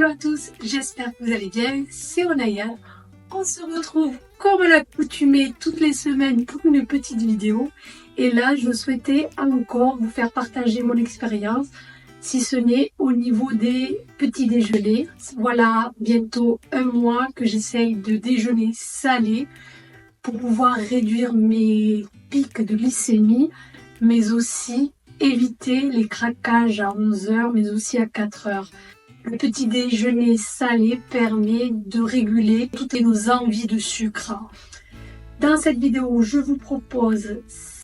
Hello à tous, j'espère que vous allez bien, c'est Onaya. On se retrouve comme à l'accoutumée toutes les semaines pour une petite vidéo. Et là, je souhaitais encore vous faire partager mon expérience, si ce n'est au niveau des petits déjeuners. Voilà bientôt un mois que j'essaye de déjeuner salé pour pouvoir réduire mes pics de glycémie, mais aussi éviter les craquages à 11 heures, mais aussi à 4 heures. Le petit déjeuner salé permet de réguler toutes nos envies de sucre. Dans cette vidéo, je vous propose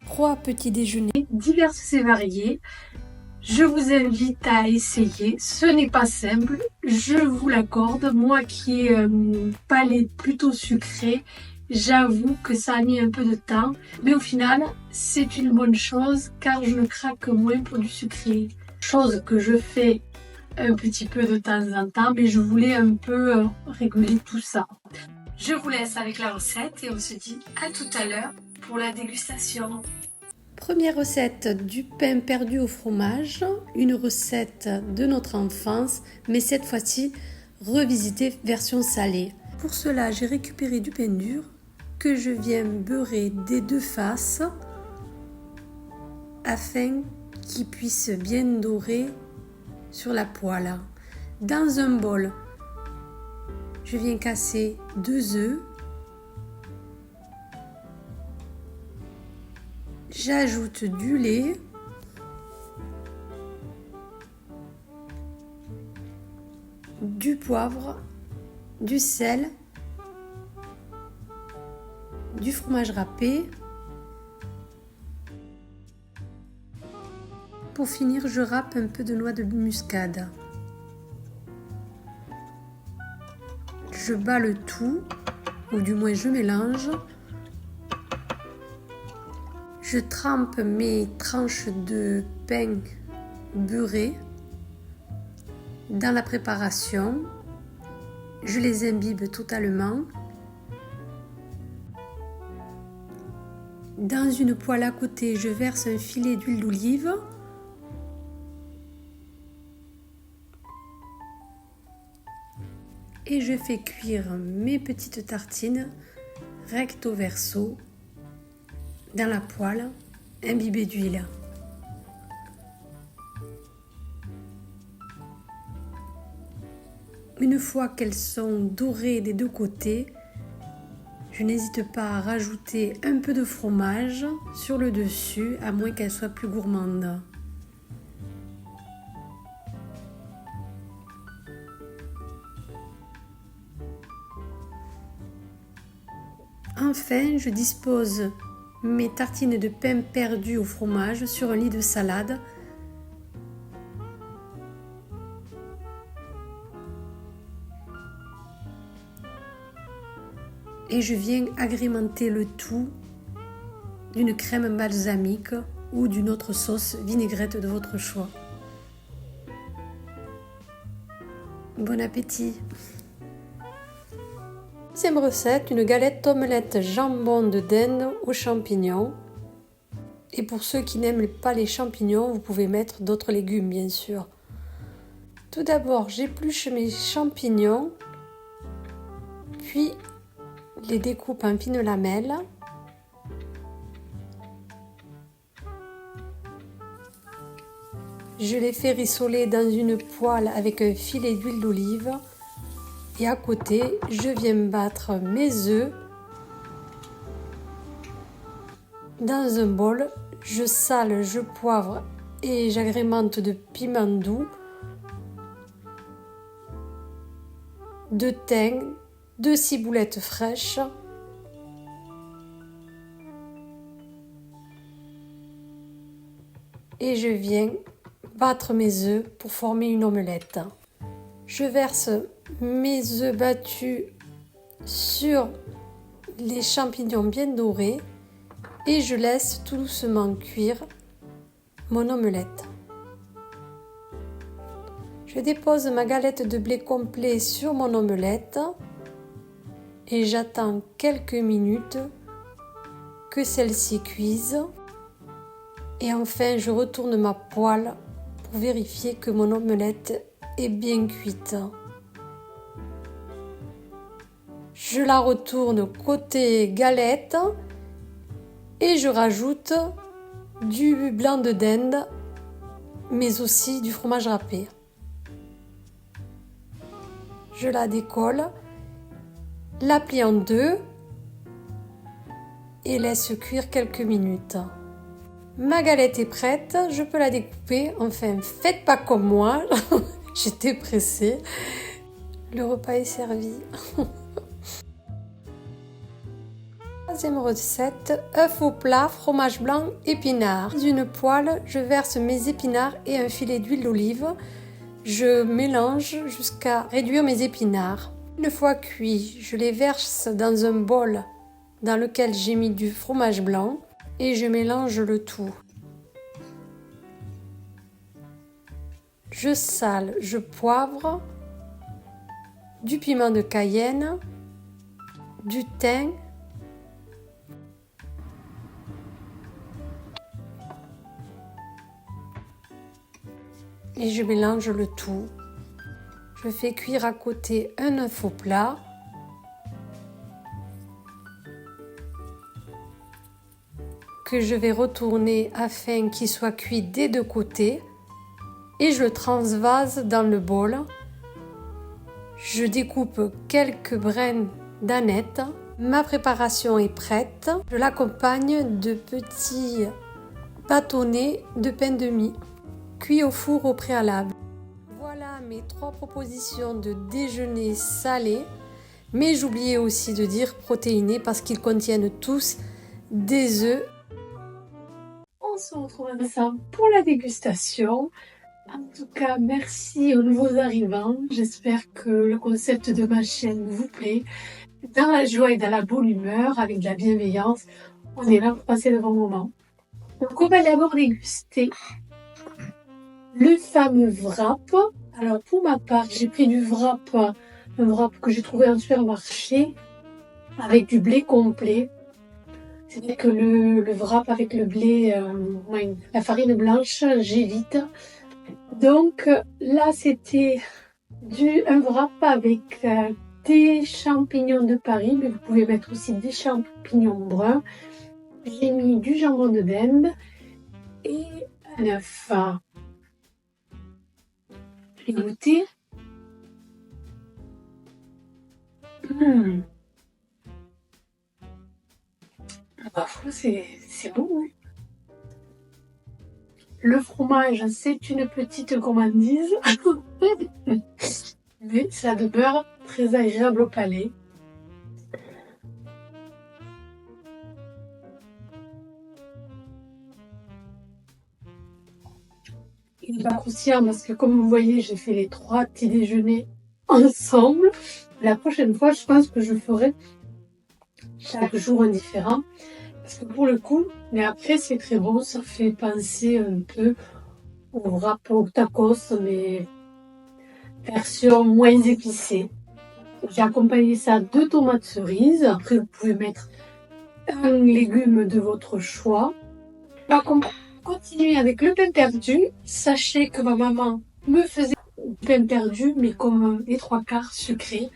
3 petits déjeuners divers et variés. Je vous invite à essayer. Ce n'est pas simple, je vous l'accorde. Moi qui ai un palais plutôt sucré, j'avoue que ça a mis un peu de temps. Mais au final, c'est une bonne chose car je craque moins pour du sucré. Chose que je fais un petit peu de temps en temps, mais je voulais un peu réguler tout ça. Je vous laisse avec la recette et on se dit à tout à l'heure pour la dégustation. Première recette du pain perdu au fromage, une recette de notre enfance, mais cette fois-ci revisitée version salée. Pour cela, j'ai récupéré du pain dur que je viens beurrer des deux faces afin qu'il puisse bien dorer sur la poêle. Dans un bol, je viens casser 2 œufs. J'ajoute du lait, du poivre, du sel, du fromage râpé. Pour finir, je râpe un peu de noix de muscade. Je bats le tout, ou du moins je mélange. Je trempe mes tranches de pain beurré dans la préparation. Je les imbibe totalement. Dans une poêle à côté, je verse un filet d'huile d'olive. Et je fais cuire mes petites tartines recto verso dans la poêle imbibée d'huile. Une fois qu'elles sont dorées des deux côtés, je n'hésite pas à rajouter un peu de fromage sur le dessus, à moins qu'elles soient plus gourmandes. Enfin, je dispose mes tartines de pain perdu au fromage sur un lit de salade. Et je viens agrémenter le tout d'une crème balsamique ou d'une autre sauce vinaigrette de votre choix. Bon appétit! Deuxième recette, une galette omelette jambon de dinde aux champignons. Et pour ceux qui n'aiment pas les champignons, vous pouvez mettre d'autres légumes bien sûr. Tout d'abord, j'épluche mes champignons, puis les découpe en fines lamelles. Je les fais rissoler dans une poêle avec un filet d'huile d'olive. Et à côté, je viens battre mes œufs. Dans un bol, je sale, je poivre et j'agrémente de piment doux, de thym, de ciboulettes fraîches, et je viens battre mes œufs pour former une omelette. Je verse mes œufs battus sur les champignons bien dorés et je laisse tout doucement cuire mon omelette. Je dépose ma galette de blé complet sur mon omelette et j'attends quelques minutes que celle-ci cuise. Et enfin, je retourne ma poêle pour vérifier que mon omelette est bien cuite. Je la retourne côté galette et je rajoute du blanc de dinde, mais aussi du fromage râpé. Je la décolle, la plie en deux et laisse cuire quelques minutes. Ma galette est prête, je peux la découper. Enfin, faites pas comme moi, j'étais pressée. Le repas est servi. Troisième recette, œufs au plat, fromage blanc, épinards. Dans une poêle, je verse mes épinards et un filet d'huile d'olive. Je mélange jusqu'à réduire mes épinards. Une fois cuits, je les verse dans un bol dans lequel j'ai mis du fromage blanc et je mélange le tout. Je sale, je poivre, du piment de Cayenne, du thym, et je mélange le tout. Je fais cuire à côté un œuf au plat. Que je vais retourner afin qu'il soit cuit des deux côtés. Et je le transvase dans le bol. Je découpe quelques brins d'aneth. Ma préparation est prête. Je l'accompagne de petits bâtonnets de pain de mie, cuits au four au préalable. Voilà mes 3 propositions de déjeuner salé, mais j'oubliais aussi de dire protéinés parce qu'ils contiennent tous des œufs. On se retrouve ensemble pour la dégustation. En tout cas, merci aux nouveaux arrivants. J'espère que le concept de ma chaîne vous plaît. Dans la joie et dans la bonne humeur, avec de la bienveillance, on est là pour passer de bons moments. Donc on va d'abord déguster le fameux wrap. Alors pour ma part, j'ai pris du wrap, un wrap que j'ai trouvé en supermarché avec du blé complet. C'est vrai que le wrap avec le blé, la farine blanche, j'évite. Donc là c'était un wrap avec des champignons de Paris, mais vous pouvez mettre aussi des champignons bruns. J'ai mis du jambon de dinde et un œuf. Je vais goûter. C'est bon. Hein. Le fromage, c'est une petite gourmandise, mais ça demeure très agréable au palais. Il n'est pas croustillant parce que comme vous voyez, j'ai fait les 3 petits déjeuners ensemble. La prochaine fois, je pense que je ferai chaque jour un différent. Parce que pour le coup, mais après c'est très bon, ça fait penser un peu au wrap au tacos, mais version moins épicée. J'ai accompagné ça de tomates cerises. Après, vous pouvez mettre un légume de votre choix. On va continuer avec le pain perdu. Sachez que ma maman me faisait du pain perdu, mais comme les 3/4 sucré.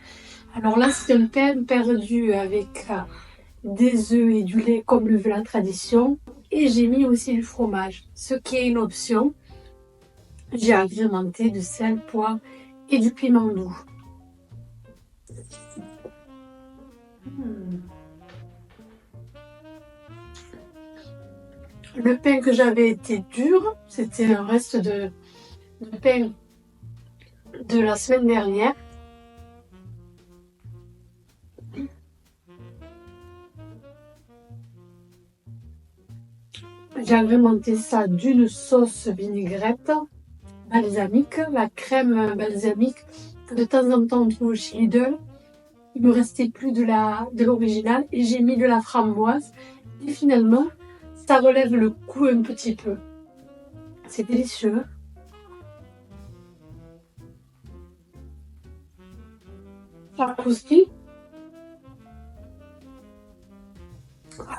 Alors là, c'est un pain perdu avec des œufs et du lait comme le veut la tradition. Et j'ai mis aussi du fromage, ce qui est une option. J'ai agrémenté de sel, poivre et du piment doux. Le pain que j'avais été dur, c'était un reste de pain de la semaine dernière. J'ai agrémenté ça d'une sauce vinaigrette balsamique, la crème balsamique que de temps en temps on trouve chez Lidl. Il me restait plus de l'original et j'ai mis de la framboise et finalement ça relève le goût un petit peu. C'est délicieux. Ça croustille.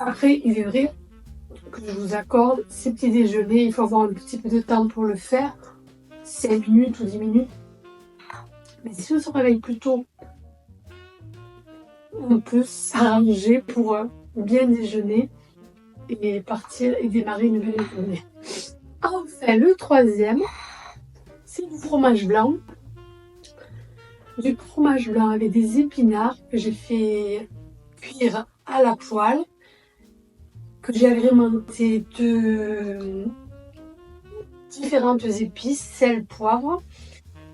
Après, il est vrai que je vous accorde, ces petits déjeuners, il faut avoir un petit peu de temps pour le faire. 5 minutes ou 10 minutes. Mais si on se réveille plus tôt on peut s'arranger pour bien déjeuner et partir et démarrer une nouvelle journée. Enfin, le troisième, c'est du fromage blanc. Du fromage blanc avec des épinards que j'ai fait cuire à la poêle, que j'ai agrémenté de différentes épices, sel, poivre.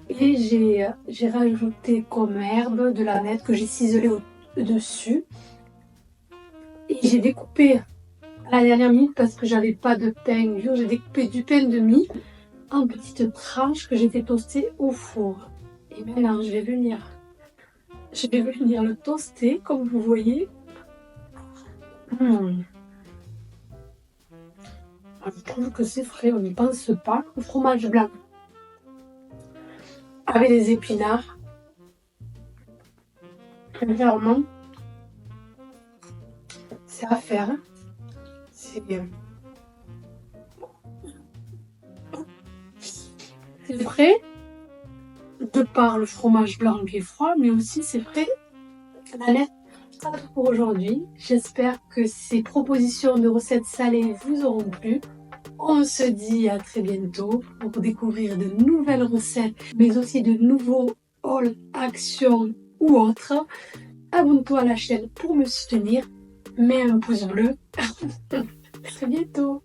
Et j'ai rajouté comme herbe de la nette que j'ai ciselée au-dessus. Et j'ai découpé à la dernière minute parce que j'avais pas de pain dur. J'ai découpé du pain de mie en petites tranches que j'ai fait toaster au four. Et maintenant, je vais venir le toaster comme vous voyez. Je trouve que c'est frais, on n'y pense pas. Le fromage blanc avec des épinards. Clairement, c'est à faire. C'est frais de par le fromage blanc qui est froid, mais aussi c'est frais. Allez, c'est tout pour aujourd'hui. J'espère que ces propositions de recettes salées vous auront plu. On se dit à très bientôt pour découvrir de nouvelles recettes, mais aussi de nouveaux hauls, actions ou autres. Abonne-toi à la chaîne pour me soutenir. Mets un pouce bleu. À très bientôt.